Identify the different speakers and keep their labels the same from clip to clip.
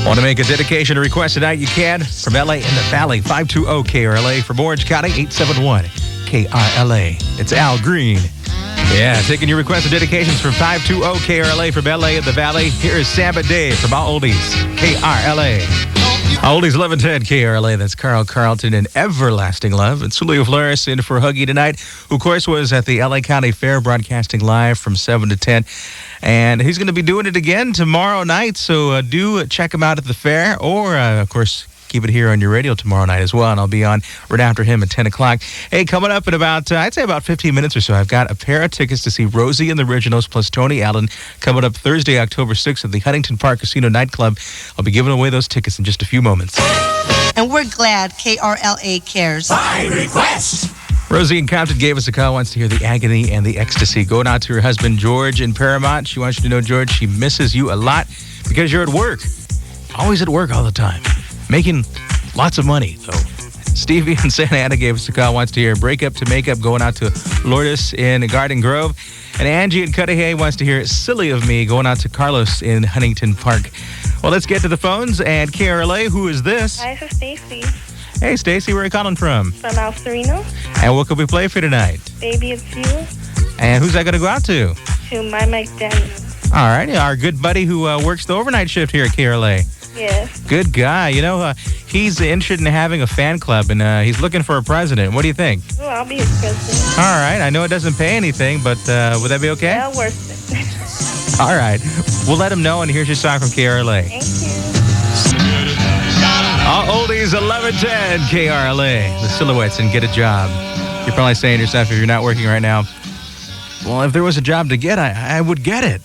Speaker 1: Want to make a dedication or request tonight? You can. From LA in the Valley, 520 KRLA. From Orange County, 871 KRLA. It's Al Green. Yeah, taking your requests and dedications from 520 KRLA from LA in the Valley. Here is Samba Dave from All Oldies, KRLA. All Oldies 1110 KRLA. That's Carl Carlton and Everlasting Love. And Julio Flores in for Huggy tonight, who, of course, was at the LA County Fair broadcasting live from 7 to 10. And he's going to be doing it again tomorrow night, so do check him out at the fair, or, of course, keep it here on your radio tomorrow night as well, and I'll be on right after him at 10 o'clock. Hey, coming up in about, I'd say about 15 minutes or so, I've got a pair of tickets to see Rosie and the Originals plus Tony Allen coming up Thursday, October 6th at the Huntington Park Casino Nightclub. I'll be giving away those tickets in just a few moments.
Speaker 2: And we're glad KRLA cares.
Speaker 3: By request!
Speaker 1: Rosie in Compton gave us a call, wants to hear the agony and the ecstasy. Going out to her husband, George, in Paramount. She wants you to know, George, she misses you a lot because you're at work. Always at work all the time. Making lots of money, though. Stevie in Santa Ana gave us a call, wants to hear Breakup to Makeup, going out to Lourdes in Garden Grove. And Angie in Cudahy wants to hear Silly of Me, going out to Carlos in Huntington Park. Well, let's get to the phones. And KRLA, who is this?
Speaker 4: Hi, this is Stacy.
Speaker 1: Hey, Stacy, where are you calling from?
Speaker 4: From El Sereno.
Speaker 1: And what could we play for tonight?
Speaker 4: Baby, it's you.
Speaker 1: And who's that going to go out to?
Speaker 4: To my Mike Daniels.
Speaker 1: All right, our good buddy who works the overnight shift here at KRLA.
Speaker 4: Yes.
Speaker 1: Good guy. You know, he's interested in having a fan club, and he's looking for a president. What do you think?
Speaker 4: Oh, I'll be his president.
Speaker 1: All right. I know it doesn't pay anything, but would that be okay?
Speaker 4: Well, worth it.
Speaker 1: All right. We'll let him know, and here's your song from KRLA.
Speaker 4: Thank you.
Speaker 1: All Oldies 1110 KRLA. The Silhouettes and Get a Job. You're probably saying to yourself, if you're not working right now, well, if there was a job to get, I would get it.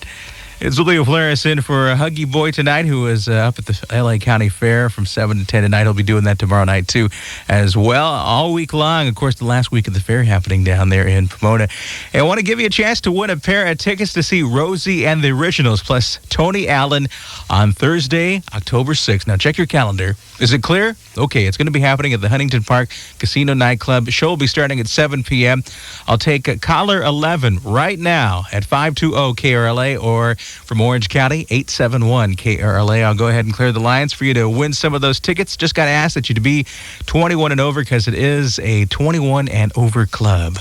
Speaker 1: It's Julio Flores in for Huggy Boy tonight, who is up at the LA County Fair from 7 to 10 tonight. He'll be doing that tomorrow night, too, as well, all week long. Of course, the last week of the fair happening down there in Pomona. And I want to give you a chance to win a pair of tickets to see Rosie and the Originals, plus Tony Allen on Thursday, October 6th. Now, check your calendar. Is it clear? Okay, it's going to be happening at the Huntington Park Casino Nightclub. The show will be starting at 7 p.m. I'll take caller 11 right now at 520 KRLA, or from Orange County, 871 KRLA. I'll go ahead and clear the lines for you to win some of those tickets. Just got to ask that you to be 21 and over, because it is a 21 and over club.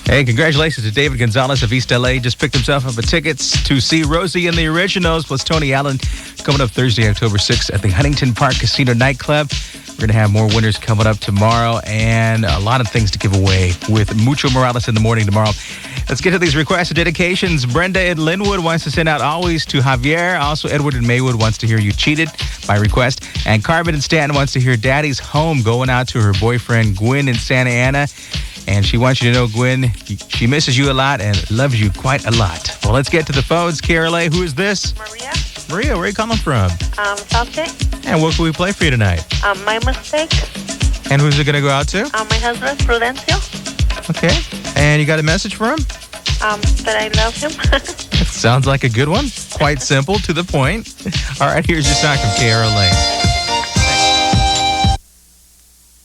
Speaker 1: Hey, congratulations to David Gonzalez of East LA. Just picked himself up a tickets to see Rosie and the Originals plus Tony Allen coming up Thursday, October 6th at the Huntington Park Casino Nightclub. We're going to have more winners coming up tomorrow and a lot of things to give away with Mucho Morales in the morning tomorrow. Let's get to these requests and dedications. Brenda in Linwood wants to send out Always to Javier. Also, Edward in Maywood wants to hear You Cheated by request. And Carmen in Stanton wants to hear Daddy's Home, going out to her boyfriend Gwen in Santa Ana. And she wants you to know, Gwen, she misses you a lot and loves you quite a lot. Well, let's get to the phones. KRLA, who is this?
Speaker 4: Maria.
Speaker 1: Maria, where are you calling from?
Speaker 4: South Bay.
Speaker 1: And what can we play for you tonight?
Speaker 4: My Mistake.
Speaker 1: And who's it going to go out to?
Speaker 4: My husband, Prudencio.
Speaker 1: Okay. And you got a message for him?
Speaker 4: That I love him.
Speaker 1: Sounds like a good one. Quite simple, to the point. All right, here's your song from KRLA.